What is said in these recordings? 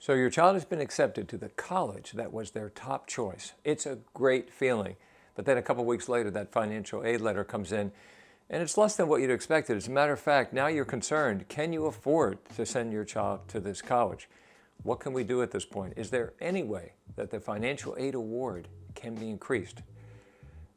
So your child has been accepted to the college that was their top choice. It's a great feeling. But then a couple weeks later, that financial aid letter comes in, and it's less than what you'd expected. As a matter of fact, now you're concerned, can you afford to send your child to this college? What can we do at this point? Is there any way that the financial aid award can be increased?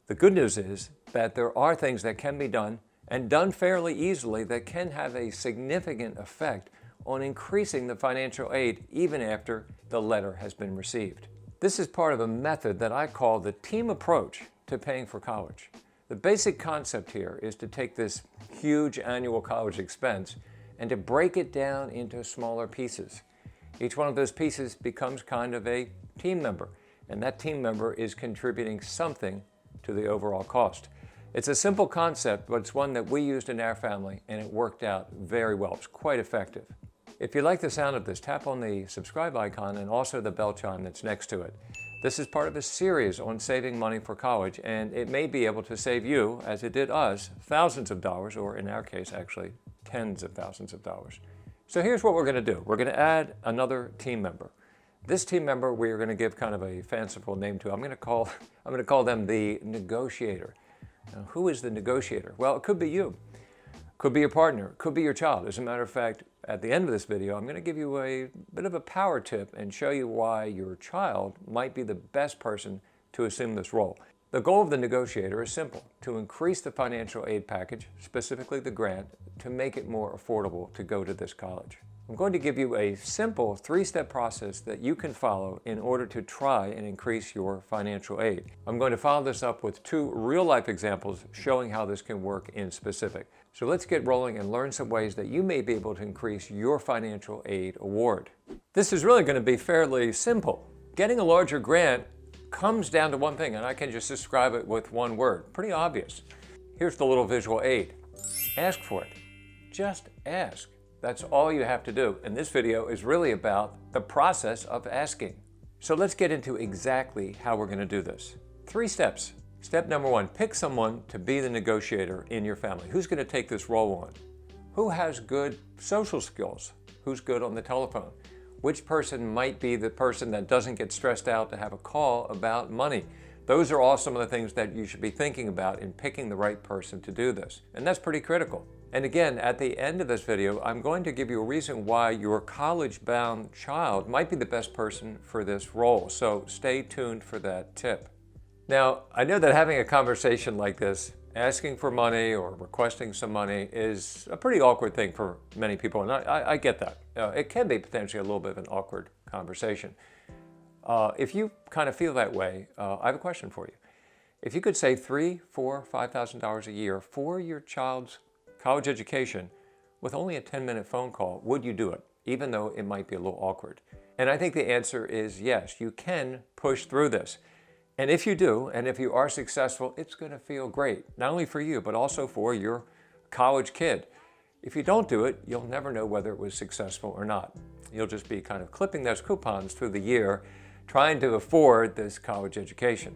The good news is that there are things that can be done, and done fairly easily, that can have a significant effect on increasing the financial aid even after the letter has been received. This is part of a method that I call the team approach to paying for college. The basic concept here is to take this huge annual college expense and to break it down into smaller pieces. Each one of those pieces becomes kind of a team member, and that team member is contributing something to the overall cost. It's a simple concept, but it's one that we used in our family, and it worked out very well. It's quite effective. If you like the sound of this, tap on the subscribe icon and also the bell chime that's next to it. This is part of a series on saving money for college, and it may be able to save you, as it did us, thousands of dollars, or in our case, actually, tens of thousands of dollars. So here's what we're going to do. We're going to add another team member. This team member we're going to give kind of a fanciful name to. I'm going to call them the negotiator. Now, who is the negotiator? Well, it could be you. Could be your partner, could be your child. As a matter of fact, at the end of this video, I'm going to give you a bit of a power tip and show you why your child might be the best person to assume this role. The goal of the negotiator is simple: to increase the financial aid package, specifically the grant, to make it more affordable to go to this college. I'm going to give you a simple three-step process that you can follow in order to try and increase your financial aid. I'm going to follow this up with two real-life examples showing how this can work in specific. So let's get rolling and learn some ways that you may be able to increase your financial aid award. This is really going to be fairly simple. Getting a larger grant comes down to one thing, and I can just describe it with one word. Pretty obvious. Here's the little visual aid. Ask for it. Just ask. That's all you have to do. And this video is really about the process of asking. So let's get into exactly how we're going to do this. 3 steps. Step number 1, pick someone to be the negotiator in your family. Who's going to take this role on? Who has good social skills? Who's good on the telephone? Which person might be the person that doesn't get stressed out to have a call about money? Those are all some of the things that you should be thinking about in picking the right person to do this. And that's pretty critical. And again, at the end of this video, I'm going to give you a reason why your college-bound child might be the best person for this role. So stay tuned for that tip. Now, I know that having a conversation like this, asking for money or requesting some money, is a pretty awkward thing for many people, and I get that. It can be potentially a little bit of an awkward conversation. If you kind of feel that way, I have a question for you. If you could save $3,000, $4,000, $5,000 a year for your child's college education with only a 10-minute phone call, would you do it, even though it might be a little awkward? And I think the answer is yes, you can push through this. And if you do, and if you are successful, it's going to feel great, not only for you, but also for your college kid. If you don't do it, you'll never know whether it was successful or not. You'll just be kind of clipping those coupons through the year, trying to afford this college education.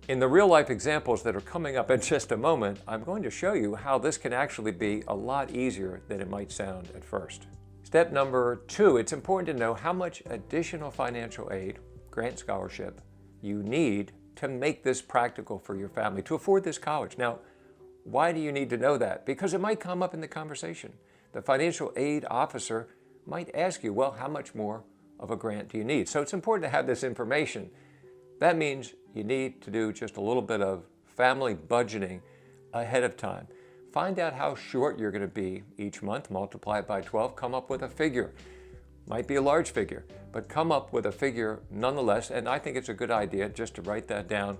In the real-life examples that are coming up in just a moment, I'm going to show you how this can actually be a lot easier than it might sound at first. Step number 2, it's important to know how much additional financial aid, grant scholarship, you need to make this practical for your family, to afford this college. Now, why do you need to know that? Because it might come up in the conversation. The financial aid officer might ask you, well, how much more of a grant do you need? So it's important to have this information. That means you need to do just a little bit of family budgeting ahead of time. Find out how short you're going to be each month, multiply it by 12, come up with a figure. Might be a large figure, but come up with a figure nonetheless, and I think it's a good idea just to write that down.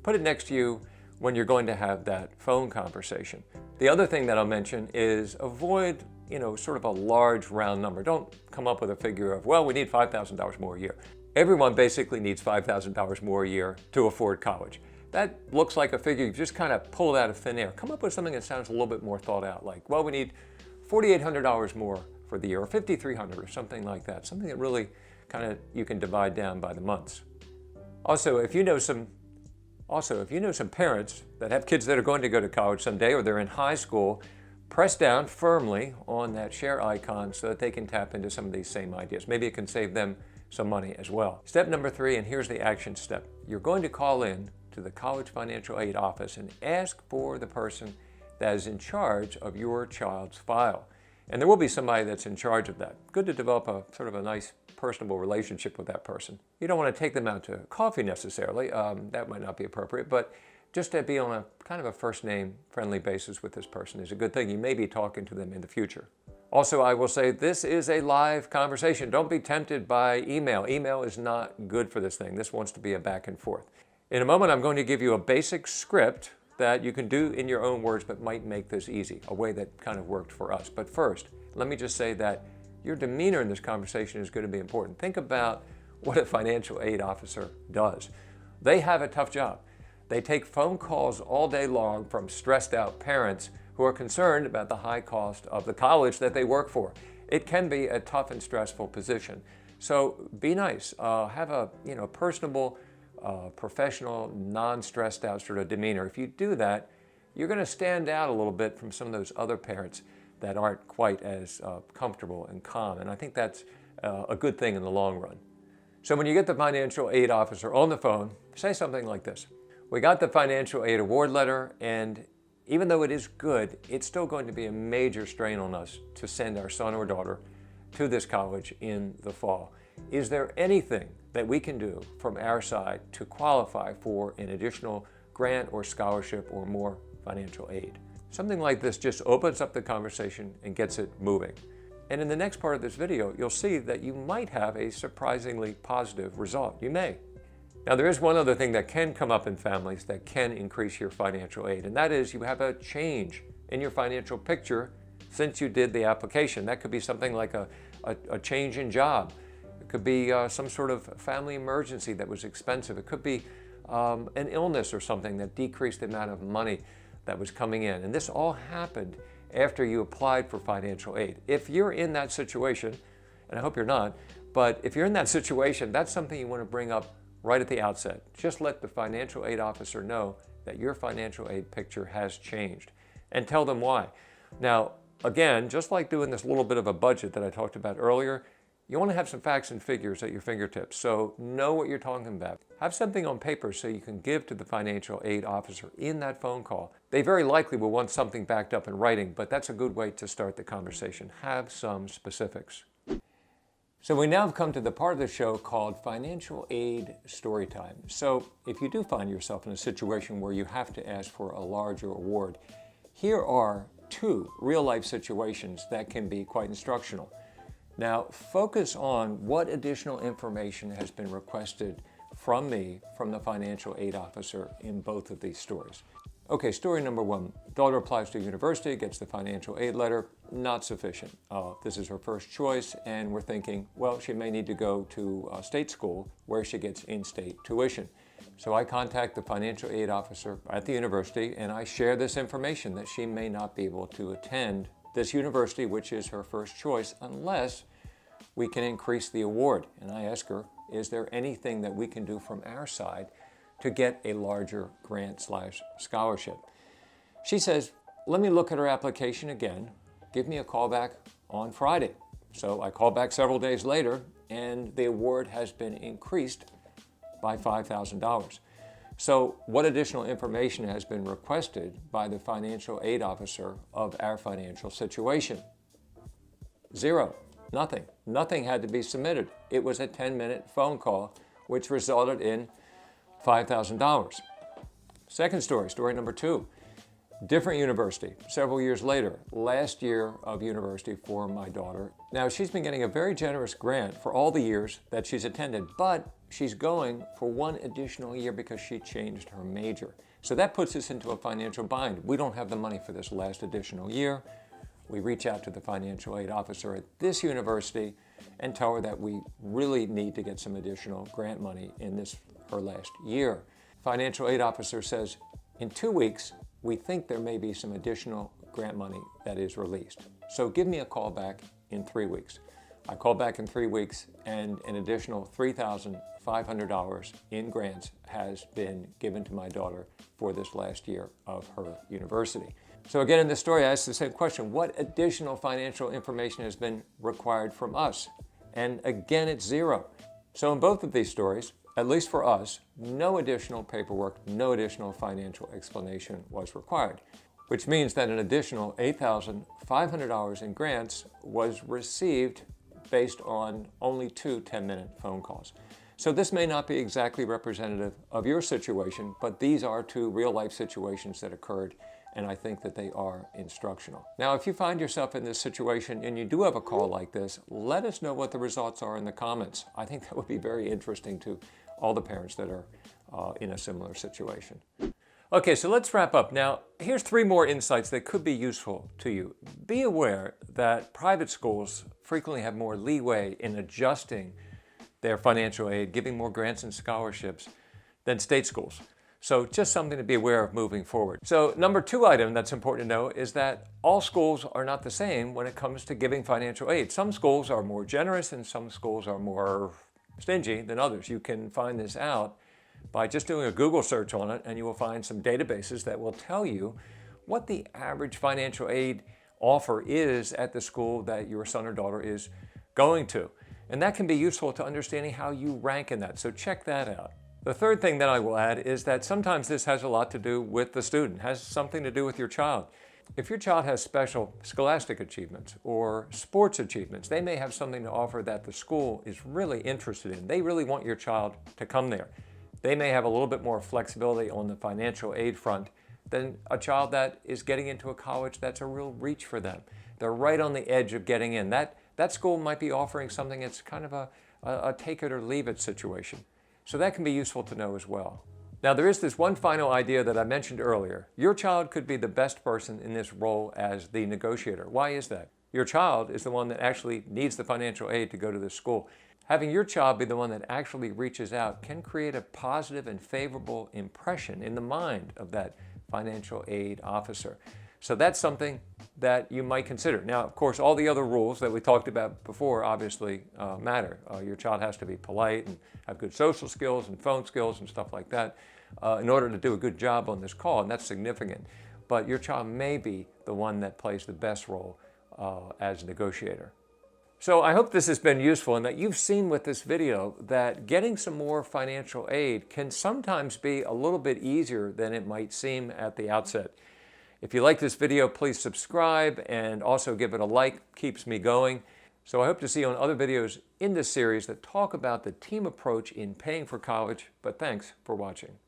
Put it next to you when you're going to have that phone conversation. The other thing that I'll mention is avoid, sort of a large round number. Don't come up with a figure of, well, we need $5,000 more a year. Everyone basically needs $5,000 more a year to afford college. That looks like a figure you just kind of pulled out of thin air. Come up with something that sounds a little bit more thought out, like, well, we need $4,800 more for the year, or $5,300 or something like that. Something that really kind of you can divide down by the months. Also, if you know some parents that have kids that are going to go to college someday, or they're in high school, press down firmly on that share icon so that they can tap into some of these same ideas. Maybe it can save them some money as well. Step number 3, and here's the action step. You're going to call in to the College Financial Aid Office and ask for the person that is in charge of your child's file. And there will be somebody that's in charge of that. Good to develop a sort of a nice personable relationship with that person. You don't want to take them out to coffee necessarily. That might not be appropriate, but just to be on a kind of a first name friendly basis with this person is a good thing. You may be talking to them in the future. Also, I will say this is a live conversation. Don't be tempted by email. Email is not good for this thing. This wants to be a back and forth. In a moment, I'm going to give you a basic script that you can do in your own words, but might make this easy, a way that kind of worked for us. But first, let me just say that your demeanor in this conversation is going to be important. Think about what a financial aid officer does. They have a tough job. They take phone calls all day long from stressed out parents who are concerned about the high cost of the college that they work for. It can be a tough and stressful position. So be nice. Have a personable, professional, non-stressed out sort of demeanor. If you do that, you're going to stand out a little bit from some of those other parents that aren't quite as comfortable and calm. And I think that's a good thing in the long run. So when you get the financial aid officer on the phone, say something like this. We got the financial aid award letter, and even though it is good, it's still going to be a major strain on us to send our son or daughter to this college in the fall. Is there anything that we can do from our side to qualify for an additional grant or scholarship or more financial aid? Something like this just opens up the conversation and gets it moving. And in the next part of this video, you'll see that you might have a surprisingly positive result. You may. Now, there is one other thing that can come up in families that can increase your financial aid, and that is you have a change in your financial picture since you did the application. That could be something like a change in job. It could be some sort of family emergency that was expensive. It could be an illness or something that decreased the amount of money that was coming in. And this all happened after you applied for financial aid. If you're in that situation, and I hope you're not, but if you're in that situation, that's something you want to bring up right at the outset. Just let the financial aid officer know that your financial aid picture has changed and tell them why. Now, again, just like doing this little bit of a budget that I talked about earlier, you want to have some facts and figures at your fingertips. So know what you're talking about. Have something on paper so you can give to the financial aid officer in that phone call. They very likely will want something backed up in writing, but that's a good way to start the conversation. Have some specifics. So we now have come to the part of the show called Financial Aid Storytime. So if you do find yourself in a situation where you have to ask for a larger award, here are 2 real-life situations that can be quite instructional. Now, focus on what additional information has been requested from me, from the financial aid officer in both of these stories. Okay, story number 1. Daughter applies to university, gets the financial aid letter. Not sufficient. This is her first choice, and we're thinking, well, she may need to go to state school where she gets in-state tuition. So I contact the financial aid officer at the university, and I share this information that she may not be able to attend this university, which is her first choice, unless we can increase the award. And I ask her, is there anything that we can do from our side to get a larger grant/scholarship? She says, let me look at her application again. Give me a call back on Friday. So I call back several days later, and the award has been increased by $5,000. So what additional information has been requested by the financial aid officer of our financial situation? 0. Nothing. Nothing had to be submitted. It was a 10-minute phone call, which resulted in $5,000. Second story, story number 2. Different university, several years later, last year of university for my daughter. Now, she's been getting a very generous grant for all the years that she's attended, but she's going for 1 additional year because she changed her major. So that puts us into a financial bind. We don't have the money for this last additional year. We reach out to the financial aid officer at this university and tell her that we really need to get some additional grant money in this, her last year. Financial aid officer says, in 2 weeks, we think there may be some additional grant money that is released. So give me a call back in 3 weeks. I call back in 3 weeks, and an additional $3,500 in grants has been given to my daughter for this last year of her university. So again, in this story, I asked the same question. What additional financial information has been required from us? And again, it's 0. So in both of these stories, at least for us, no additional paperwork, no additional financial explanation was required, which means that an additional $8,500 in grants was received based on only 2 10-minute phone calls. So this may not be exactly representative of your situation, but these are 2 real-life situations that occurred, and I think that they are instructional. Now, if you find yourself in this situation and you do have a call like this, let us know what the results are in the comments. I think that would be very interesting to all the parents that are in a similar situation. Okay, so let's wrap up. Now, here's 3 more insights that could be useful to you. Be aware that private schools frequently have more leeway in adjusting their financial aid, giving more grants and scholarships than state schools. So just something to be aware of moving forward. So number 2 item that's important to know is that all schools are not the same when it comes to giving financial aid. Some schools are more generous and some schools are more stingy than others. You can find this out by just doing a Google search on it, and you will find some databases that will tell you what the average financial aid offer is at the school that your son or daughter is going to. And that can be useful to understanding how you rank in that. So check that out. The third thing that I will add is that sometimes this has a lot to do with the student, has something to do with your child. If your child has special scholastic achievements or sports achievements, they may have something to offer that the school is really interested in. They really want your child to come there. They may have a little bit more flexibility on the financial aid front than a child that is getting into a college that's a real reach for them. They're right on the edge of getting in. That school might be offering something that's kind of a take it or leave it situation. So that can be useful to know as well. Now, there is this one final idea that I mentioned earlier. Your child could be the best person in this role as the negotiator. Why is that? Your child is the one that actually needs the financial aid to go to this school. Having your child be the one that actually reaches out can create a positive and favorable impression in the mind of that financial aid officer. So that's something that you might consider. Now, of course, all the other rules that we talked about before obviously matter. Your child has to be polite and have good social skills and phone skills and stuff like that in order to do a good job on this call, and that's significant. But your child may be the one that plays the best role as a negotiator. So I hope this has been useful and that you've seen with this video that getting some more financial aid can sometimes be a little bit easier than it might seem at the outset. If you like this video, please subscribe and also give it a like. Keeps me going. So I hope to see you on other videos in this series that talk about the team approach in paying for college, but thanks for watching.